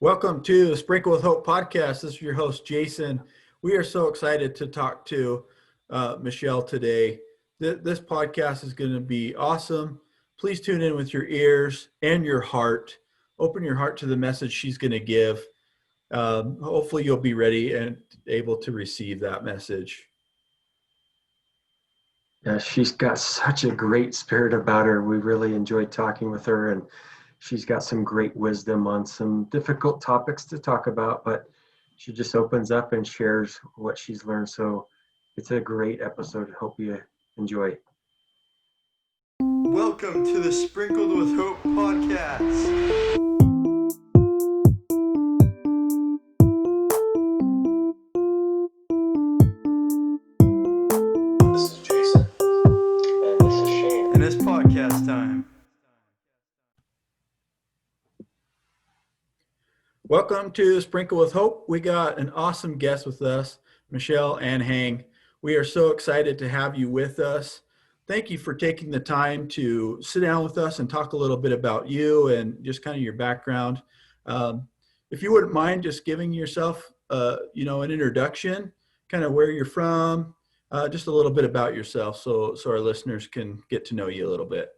Welcome to the Sprinkle with Hope podcast. This is your host, Jason. We are so excited to talk to Michelle today. This podcast is going to be awesome. Please tune in with your ears and your heart. Open your heart to the message she's going to give. Hopefully you'll be ready and able to receive that message. Yeah, she's got such a great spirit about her. We really enjoyed talking with her, and she's got some great wisdom on some difficult topics to talk about, but she just opens up and shares what she's learned. So it's a great episode. Hope you enjoy. Welcome to the Sprinkled with Hope podcast. This is Jason. And this is Shane. And it's podcast time. Welcome to Sprinkle with Hope. We got an awesome guest with us, Michelle Anhang. We are so excited to have you with us. Thank you for taking the time to sit down with us and talk a little bit about you and just kind of your background. If you wouldn't mind just giving yourself, an introduction, kind of where you're from, just a little bit about yourself so our listeners can get to know you a little bit.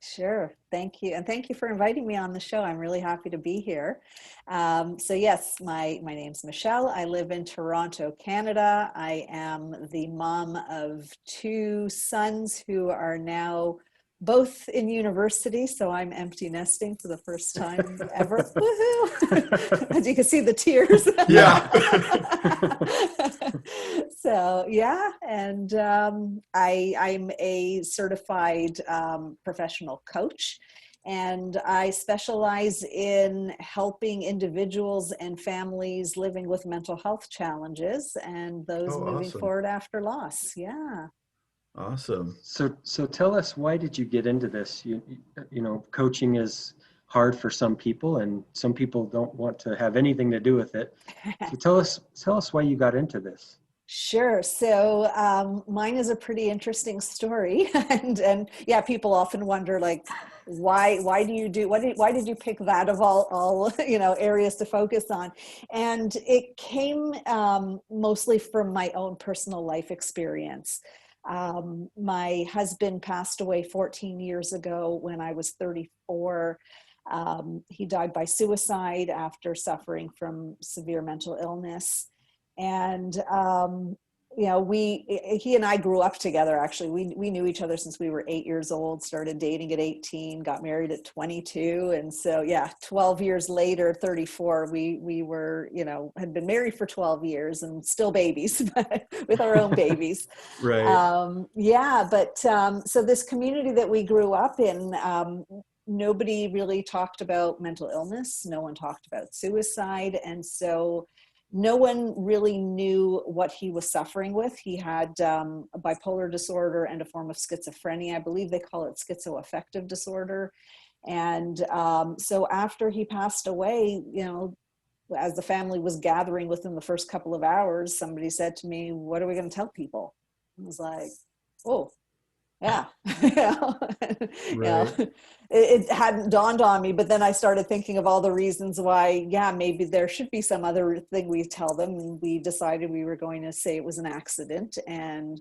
Sure. Thank you. And thank you for inviting me on the show. I'm really happy to be here. So yes, my name's Michelle. I live in Toronto, Canada. I am the mom of two sons who are now both in university. So I'm empty nesting for the first time ever. Woohoo! As you can see the tears. Yeah. So yeah, and I'm a certified professional coach, and I specialize in helping individuals and families living with mental health challenges and those moving awesome. forward after loss. Yeah. Awesome. So tell us, why did you get into this? You know, coaching is hard for some people, and some people don't want to have anything to do with it. So tell us why you got into this. Sure. So mine is a pretty interesting story, and yeah, people often wonder, like, why did you pick that of all areas to focus on? And it came mostly from my own personal life experience. My husband passed away 14 years ago when I was 34. He died by suicide after suffering from severe mental illness. And, he and I grew up together. Actually, we knew each other since we were 8 years old, started dating at 18, got married at 22. And so, yeah, 12 years later, 34, we were, had been married for 12 years and still babies, but with our own babies. Right. So this community that we grew up in, nobody really talked about mental illness. No one talked about suicide. And so no one really knew what he was suffering with. He had a bipolar disorder and a form of schizophrenia. I believe they call it schizoaffective disorder. And so after he passed away, as the family was gathering within the first couple of hours, somebody said to me, "What are we going to tell people?" I was like, "Oh, yeah." Right. It hadn't dawned on me, but then I started thinking of all the reasons why, maybe there should be some other thing we tell them. And we decided we were going to say it was an accident. And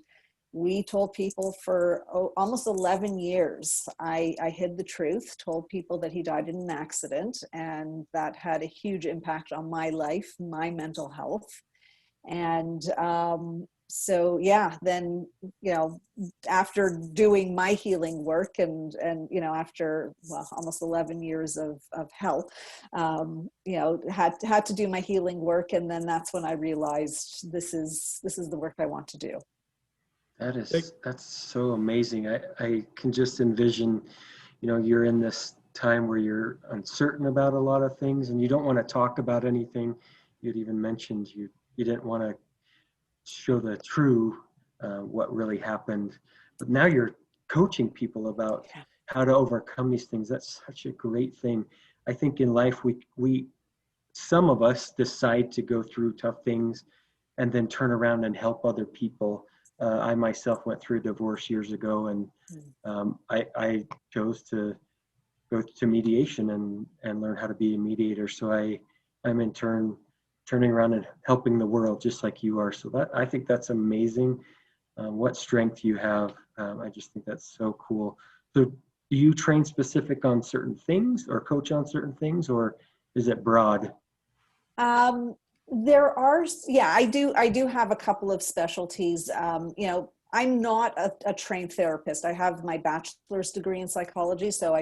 we told people for almost 11 years, I hid the truth, told people that he died in an accident. And that had a huge impact on my life, my mental health. And then, after doing my healing work and after almost 11 years of hell, had to do my healing work. And then that's when I realized this is the work I want to do. That's so amazing. I can just envision, you're in this time where you're uncertain about a lot of things and you don't want to talk about anything. You'd even mentioned you didn't want to show the true what really happened, but now you're coaching people about how to overcome these things. That's such a great thing. I think in life we some of us decide to go through tough things and then turn around and help other people. I myself went through a divorce years ago, and I chose to go to mediation and learn how to be a mediator. So I I'm in turn turning around and helping the world just like you are. So that, I think that's amazing. What strength you have. I just think that's so cool. So do you train specific on certain things or coach on certain things, or is it broad? There are, yeah, I do have a couple of specialties. I'm not a trained therapist. I have my bachelor's degree in psychology. So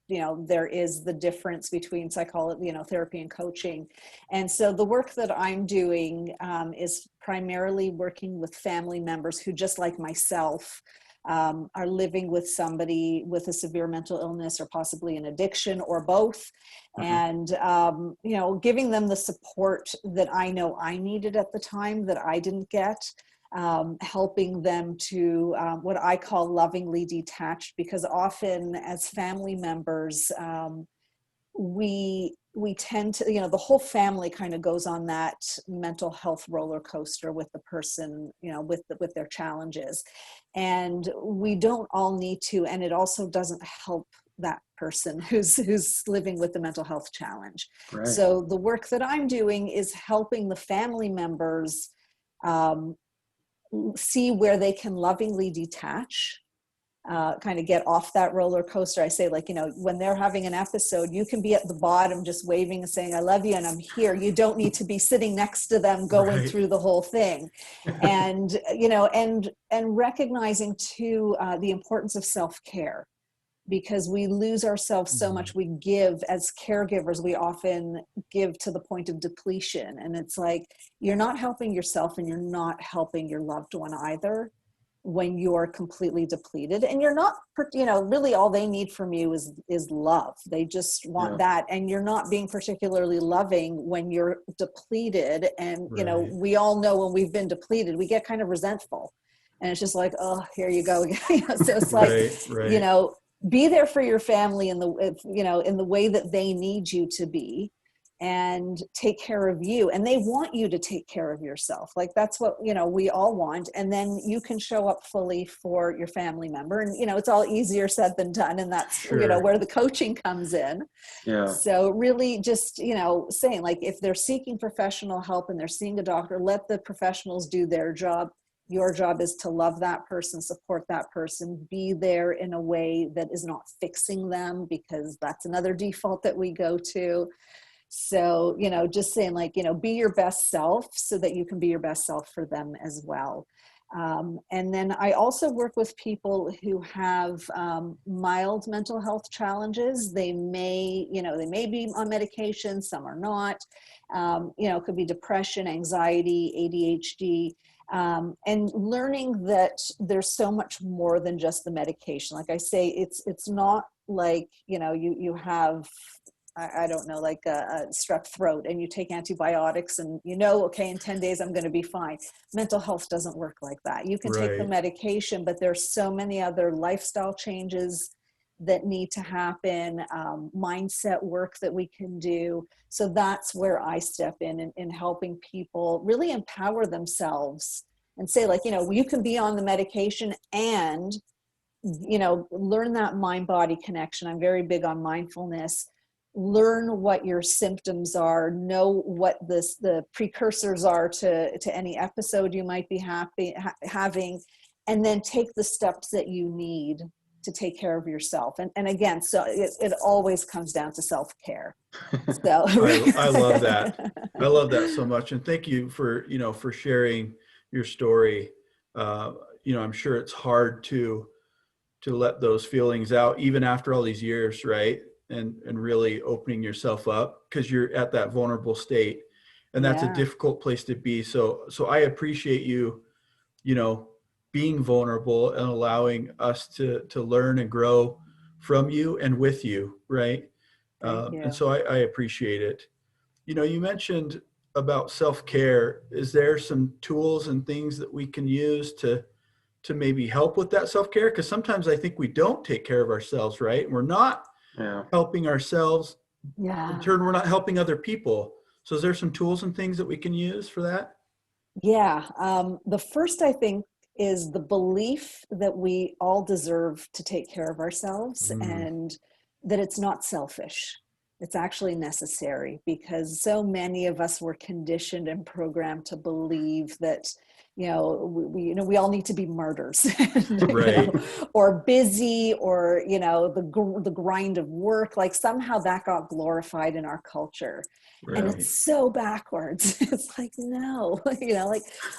there is the difference between psychology, therapy and coaching. And so the work that I'm doing is primarily working with family members who, just like myself, are living with somebody with a severe mental illness or possibly an addiction or both. And, giving them the support that I know I needed at the time that I didn't get, helping them to what I call lovingly detached, because often as family members, we tend to, the whole family kind of goes on that mental health roller coaster with the person, with their challenges, and we don't all need to, and it also doesn't help that person who's living with the mental health challenge. Right. So the work that I'm doing is helping the family members see where they can lovingly detach, kind of get off that roller coaster. I say, when they're having an episode, you can be at the bottom just waving and saying, I love you and I'm here. You don't need to be sitting next to them going through the whole thing. And, and recognizing too, the importance of self-care, because we lose ourselves so much. We give, as caregivers, we often give to the point of depletion. And it's like, you're not helping yourself and you're not helping your loved one either when you're completely depleted. And you're not, really all they need from you is love. They just want that. And you're not being particularly loving when you're depleted. And, we all know when we've been depleted, we get kind of resentful. And it's just like, oh, here you go again. So it's like, be there for your family in the way that they need you to be, and take care of you. And they want you to take care of yourself. Like, that's what, we all want. And then you can show up fully for your family member. And, it's all easier said than done. And that's, where the coaching comes in. Yeah. So really just, saying, like, if they're seeking professional help and they're seeing a doctor, let the professionals do their job. Your job is to love that person, support that person, be there in a way that is not fixing them, because that's another default that we go to. So, just saying, like, be your best self so that you can be your best self for them as well. And then I also work with people who have mild mental health challenges. They may be on medication, some are not. It could be depression, anxiety, ADHD. And learning that there's so much more than just the medication. Like I say, it's not like, you have, I don't know, like a strep throat and you take antibiotics and okay, in 10 days I'm going to be fine. Mental health doesn't work like that. You can take the medication, but there's so many other lifestyle changes that need to happen, mindset work that we can do. So that's where I step in helping people really empower themselves and say, like, you can be on the medication and, learn that mind-body connection. I'm very big on mindfulness. Learn what your symptoms are, know what the precursors are to any episode you might be having, and then take the steps that you need to take care of yourself. And again, so it always comes down to self-care. So I love that. I love that so much. And thank you for, for sharing your story. I'm sure it's hard to let those feelings out, even after all these years, right? And really opening yourself up, because you're at that vulnerable state, and that's a difficult place to be. So I appreciate you, being vulnerable and allowing us to learn and grow from you and with you, right? And so I appreciate it. You mentioned about self-care. Is there some tools and things that we can use to maybe help with that self-care? Because sometimes I think we don't take care of ourselves, right? We're not helping ourselves. In turn, we're not helping other people. So is there some tools and things that we can use for that? The first, I think, is the belief that we all deserve to take care of ourselves and that it's not selfish. It's actually necessary, because so many of us were conditioned and programmed to believe that, we all need to be martyrs, Right. or busy, or, the grind of work. Like somehow that got glorified in our culture. And Right. it's so backwards. It's like, no, like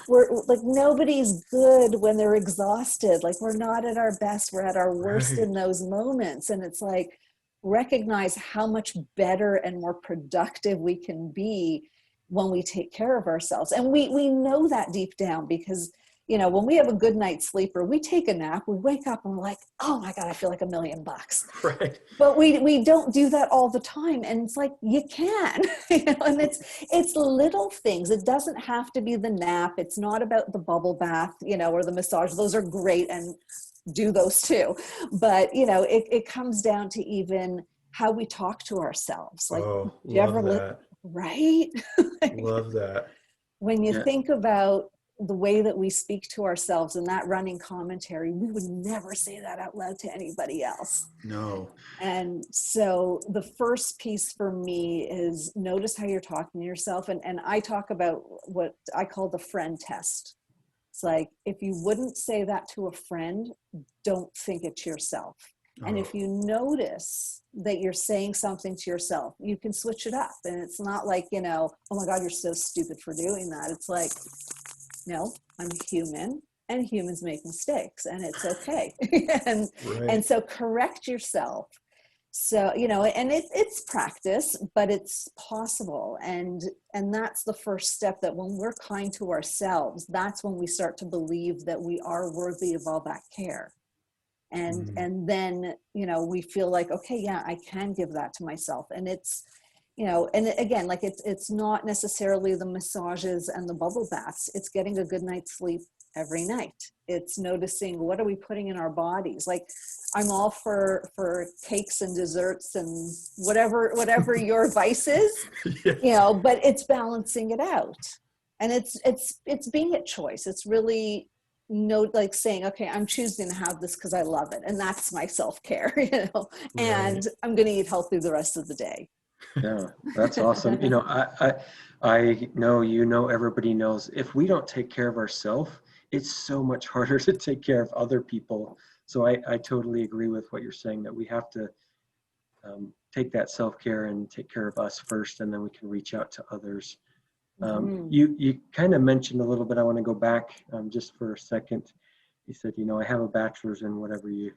we're like, nobody's good when they're exhausted. Like we're not at our best. We're at our worst Right. in those moments. And it's like, recognize how much better and more productive we can be when we take care of ourselves. And we know that deep down, because when we have a good night's sleep, or we take a nap, we wake up and we're like, oh my God, I feel like $1,000,000. Right. But we don't do that all the time. And it's like, you can, and it's little things. It doesn't have to be the nap. It's not about the bubble bath, or the massage. Those are great, and do those too. But, it comes down to even how we talk to ourselves. Like, Oh, do you ever, love that. right? Like, Love that. when you Yeah. think about the way that we speak to ourselves and that running commentary, we would never say that out loud to anybody else. No. And so the first piece for me is notice how you're talking to yourself. And I talk about what I call the friend test. It's like, if you wouldn't say that to a friend, don't think it to yourself. And if Oh, you notice that you're saying something to yourself, you can switch it up. And it's not like, oh my God, you're so stupid for doing that. It's like, no, I'm human, and humans make mistakes, and it's okay. and right. so correct yourself. So, and it's practice, but it's possible. And that's the first step, that when we're kind to ourselves, that's when we start to believe that we are worthy of all that care. And then, we feel like, okay, yeah, I can give that to myself. And it's, and again, like it's not necessarily the massages and the bubble baths. It's getting a good night's sleep every night. It's noticing, what are we putting in our bodies? Like, I'm all for cakes and desserts and whatever your vice is, Yeah. but it's balancing it out. And it's being at choice. It's really like saying, okay, I'm choosing to have this because I love it. And that's my self-care, Right. and I'm going to eat healthy the rest of the day. Yeah, that's awesome. I know, everybody knows, if we don't take care of ourselves, it's so much harder to take care of other people. So I totally agree with what you're saying, that we have to take that self-care and take care of us first, and then we can reach out to others. You kind of mentioned a little bit, I want to go back just for a second. You said, I have a bachelor's in whatever you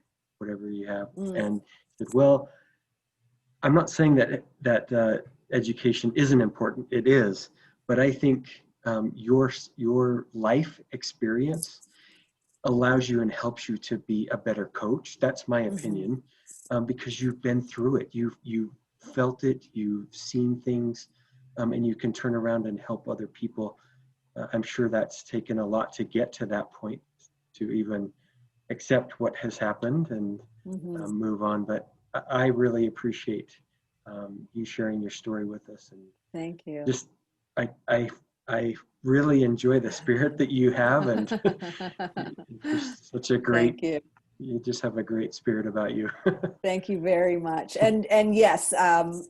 have. And you said, well, I'm not saying that education isn't important. It is, but I think your life experience allows you and helps you to be a better coach. That's my opinion, because you've been through it. You've felt it. You've seen things, and you can turn around and help other people. I'm sure that's taken a lot to get to that point, to even accept what has happened and move on. But I really appreciate you sharing your story with us, and Thank you. just I really enjoy the spirit that you have, and just such a great. Thank you. You just have a great spirit about you. Thank you very much. And yes,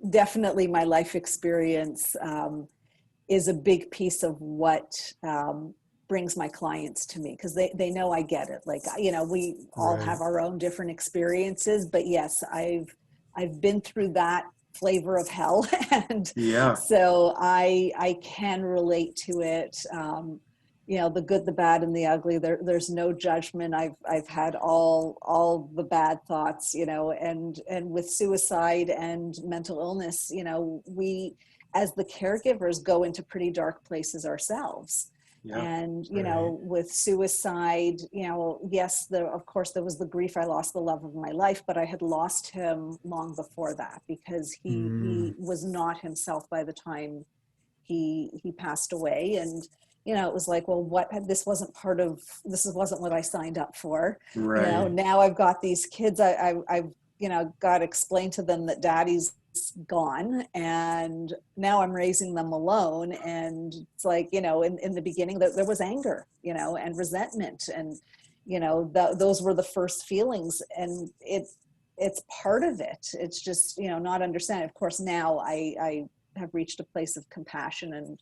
definitely my life experience is a big piece of what brings my clients to me, because they know I get it. Like, we all have our own different experiences, but yes, I've been through that flavor of hell. And so I can relate to it. The good, the bad, and the ugly. There's no judgment. I've had all the bad thoughts, and with suicide and mental illness, we, as the caregivers, go into pretty dark places ourselves. And, with suicide, yes, of course there was the grief. I lost the love of my life, but I had lost him long before that, because he was not himself by the time he passed away. And, it was like, well, this wasn't what I signed up for. Now I've got these kids. I've got to explain to them that daddy's gone, and now I'm raising them alone. And it's like, in the beginning there was anger, and resentment, and those were the first feelings. And it's part of it. It's just, not understanding. Of course, now I have reached a place of compassion, and,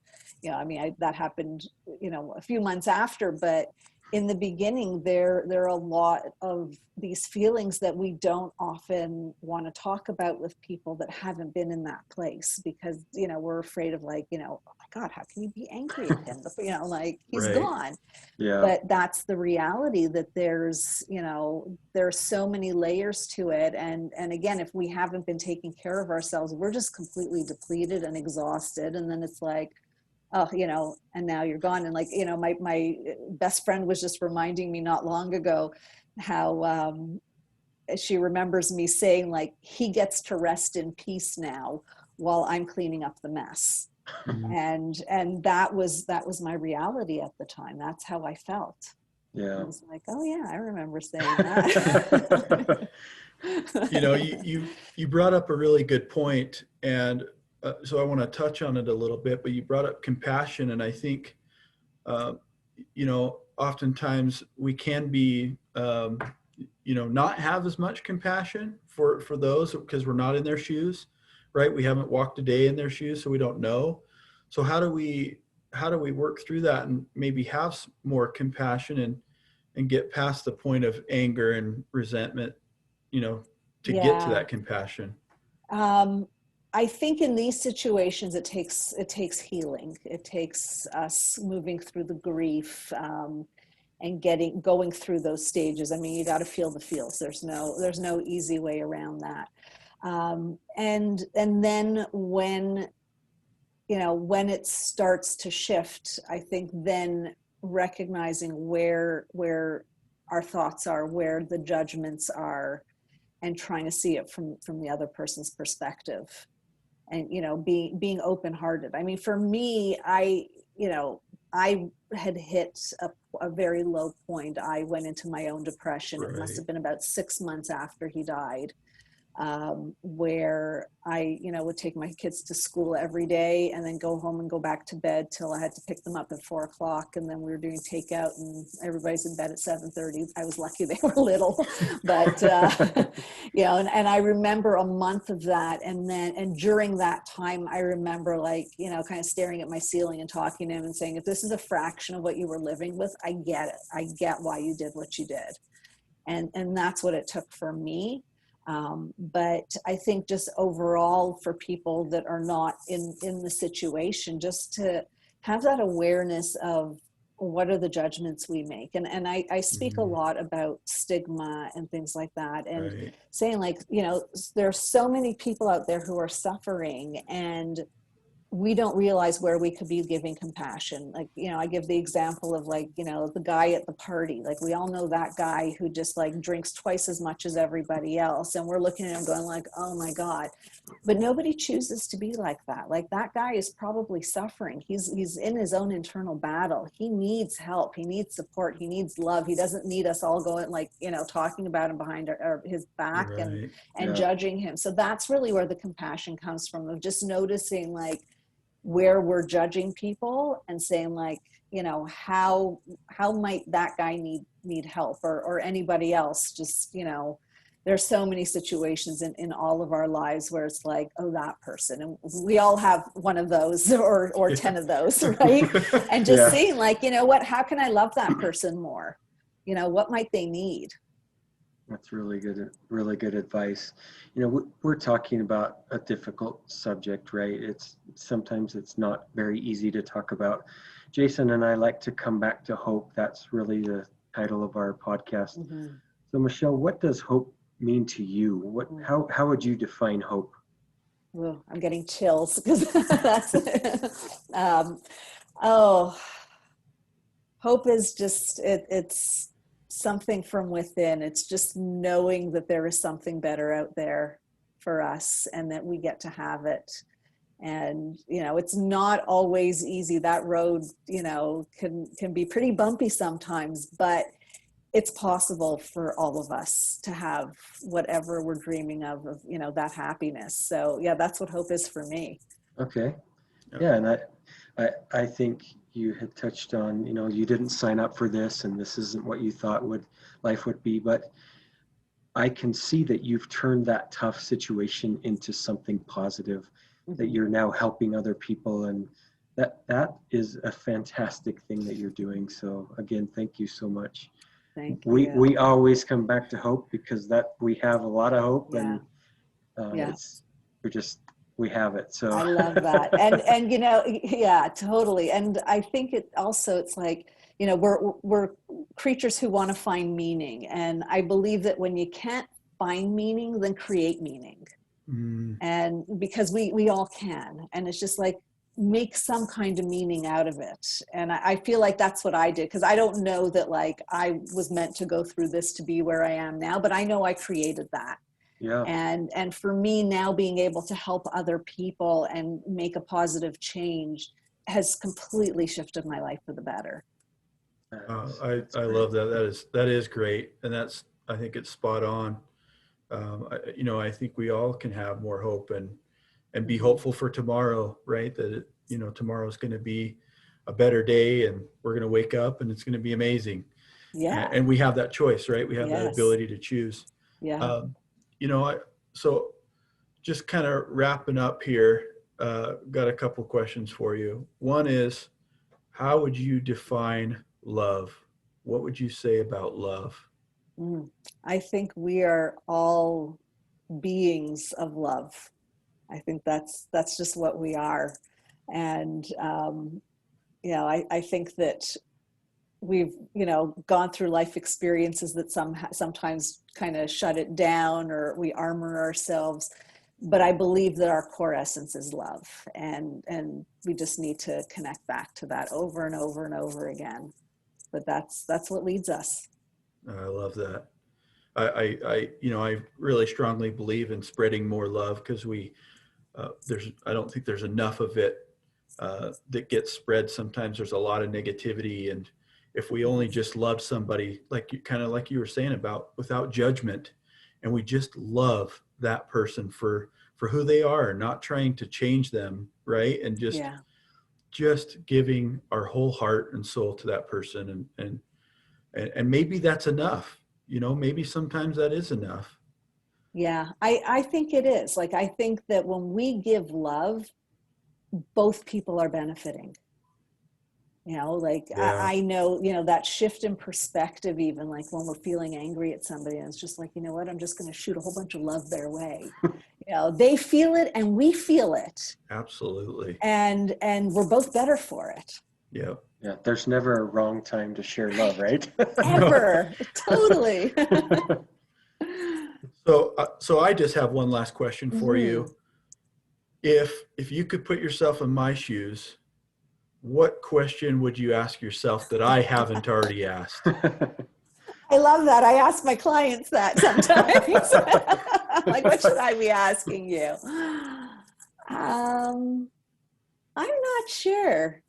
that happened, a few months after, but in the beginning, there are a lot of these feelings that we don't often want to talk about with people that haven't been in that place, because, we're afraid of, like, oh my God, how can you be angry at him? Like, he's Right. gone. Yeah. But that's the reality, that there's so many layers to it. And again, if we haven't been taking care of ourselves, we're just completely depleted and exhausted. And then it's like, oh, and now you're gone. And like, my best friend was just reminding me not long ago how she remembers me saying, like, he gets to rest in peace now while I'm cleaning up the mess. Mhm. And that was my reality at the time. That's how I felt. Yeah. I was like, oh yeah, I remember saying that. You brought up a really good point, and so I want to touch on it a little bit. But you brought up compassion, and I think, uh, oftentimes we can be, not have as much compassion for those, because we're not in their shoes, right? We haven't walked a day in their shoes, so we don't know. So how do we work through that and maybe have more compassion and get past the point of anger and resentment, to get to Yeah. that compassion? I think in these situations, it takes healing. It takes us moving through the grief, and going through those stages. I mean, you got to feel the feels. There's no easy way around that. And then when it starts to shift, I think then recognizing where our thoughts are, where the judgments are, and trying to see it from the other person's perspective, and being open-hearted. I mean, for me, I had hit a very low point. I went into my own depression. It must Right. have been about 6 months after he died, where I, would take my kids to school every day and then go home and go back to bed till I had to pick them up at 4 o'clock. And then we were doing takeout and everybody's in bed at 7:30. I was lucky they were little, but, and I remember a month of that. And during that time, I remember, like, kind of staring at my ceiling and talking to him and saying, if this is a fraction of what you were living with, I get it. I get why you did what you did. And that's what it took for me. But I think just overall, for people that are not in the situation, just to have that awareness of what are the judgments we make. And I speak a Mhm. lot about stigma and things like that, and Right. saying, like, there's so many people out there who are suffering, and we don't realize where we could be giving compassion. Like, I give the example of, like, the guy at the party. Like, we all know that guy who just, like, drinks twice as much as everybody else. And we're looking at him going, like, oh my God. But nobody chooses to be like that. Like, that guy is probably suffering. He's in his own internal battle. He needs help. He needs support. He needs love. He doesn't need us all going, like, talking about him behind his back and Right. Yeah. judging him. So that's really where the compassion comes from, of just noticing, like, where we're judging people and saying, like, how might that guy need help, or anybody else. Just, there's so many situations in all of our lives where it's like, oh, that person, and we all have one of those, or 10 of those, right? And just Yeah. seeing, like, how can I love that person more? What might they need? That's really good advice. We're talking about a difficult subject, right? Sometimes it's not very easy to talk about. Jason and I like to come back to hope. That's really the title of our podcast. Mm-hmm. So, Michelle, what does hope mean to you? How would you define hope? Well, I'm getting chills because that's oh, hope is just it's something from within. It's just knowing that there is something better out there for us, and that we get to have it. And it's not always easy. That road, can be pretty bumpy sometimes, but it's possible for all of us to have whatever we're dreaming of, that happiness. So yeah, that's what hope is for me. Okay. Yeah, and I think you had touched on, you didn't sign up for this, and this isn't what you thought life would be, but I can see that you've turned that tough situation into something positive, that you're now helping other people, and that is a fantastic thing that you're doing. So again, thank you so much. Thank We you. we always come back to hope, because that we have a lot of hope, Yeah. and Yeah. we have it. So I love that. And you know, yeah, totally. And I think it's like, you know, we're creatures who want to find meaning. And I believe that when you can't find meaning, then create meaning. Mm. And because we all can. And it's just like, make some kind of meaning out of it. And I feel like that's what I did, because I don't know that like I was meant to go through this to be where I am now, but I know I created that. yeah, And for me now, being able to help other people and make a positive change has completely shifted my life for the better. that's I great. love that. That is great. And I think it's spot on. You know, I think we all can have more hope and be hopeful for tomorrow, right? That, you know, tomorrow's going to be a better day, and we're going to wake up and it's going to be amazing. Yeah. And we have that choice, right? We have that Yes. ability to choose. Yeah. You know, so just kind of wrapping up here, got a couple questions for you. One is, how would you define love? What would you say about love? I think we are all beings of love. I think that's just what we are. And, you know, I think that we've, you know, gone through life experiences that sometimes kind of shut it down, or we armor ourselves. But I believe that our core essence is love. And we just need to connect back to that over and over and over again. But that's what leads us. I love that. You know, I really strongly believe in spreading more love, because I don't think there's enough of it that gets spread. Sometimes there's a lot of negativity, and if we only just love somebody, kind of like you were saying about, without judgment, and we just love that person for who they are, not trying to change them, right? And Yeah. just giving our whole heart and soul to that person, and maybe that's enough. You know, maybe sometimes that is enough. Yeah, I think it is. Like, I think that when we give love, both people are benefiting. You know, like Yeah. I know, you know, that shift in perspective, even like when we're feeling angry at somebody, and it's just like, you know what, I'm just going to shoot a whole bunch of love their way. You know, they feel it and we feel it. Absolutely. And we're both better for it. Yeah. Yeah, there's never a wrong time to share love, right? Ever. Totally. So I just have one last question for you. If you could put yourself in my shoes, what question would you ask yourself that I haven't already asked? I love that. I ask my clients that sometimes. Like, what should I be asking you? I'm not sure.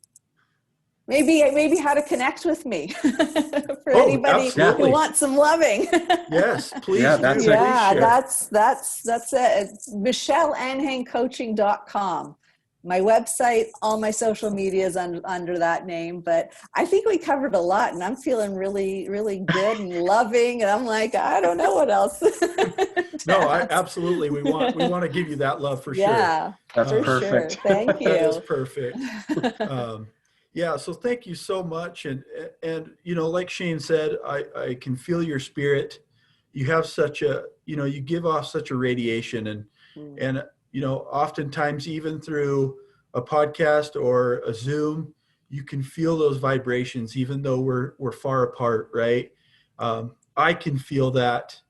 Maybe how to connect with me for anybody absolutely. who wants some loving. Yes, please. Yeah, do. that's Please Yeah, share. that's it. It's MichelleAnhangCoaching.com. My website, all my social media is under that name, but I think we covered a lot, and I'm feeling really, really good and loving. And I'm like, I don't know what else. No, absolutely. We want to give you that love for sure. Yeah, That's for perfect. sure. Thank you. That is perfect. Yeah, so thank you so much. And you know, like Shane said, I can feel your spirit. You have such a, you know, you give off such a radiation, and you know, oftentimes even through a podcast or a Zoom, you can feel those vibrations, even though we're far apart, right? I can feel that.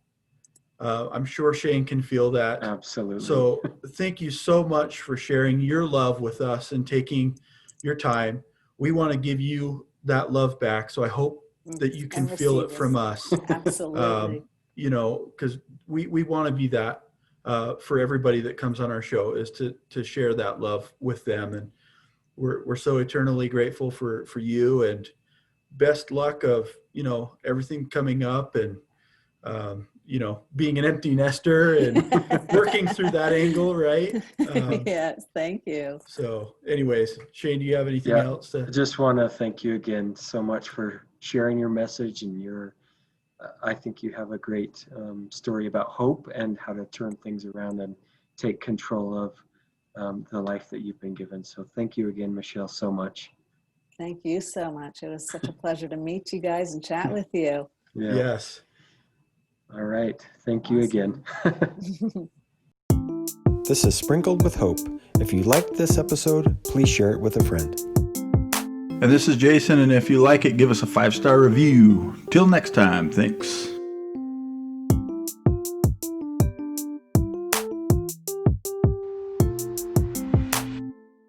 I'm sure Shane can feel that. Absolutely. So thank you so much for sharing your love with us and taking your time. We want to give you that love back. So I hope that you can feel it from us. Absolutely. You know, because we want to be that for everybody that comes on our show, is to share that love with them. And we're so eternally grateful for you, and best luck of, you know, everything coming up, and you know, being an empty nester and working through that angle, right? Yes, thank you. So anyways, Shane, do you have anything else I just want to thank you again so much for sharing your message and your I think you have a great story about hope and how to turn things around and take control of the life that you've been given. So thank you again, Michelle, so much. Thank you so much. It was such a pleasure to meet you guys and chat with you. Yeah. Yes. All right. Thank you again. This is Sprinkled with Hope. If you liked this episode, please share it with a friend. And this is Jason, and if you like it, give us a 5-star review. Till next time, thanks.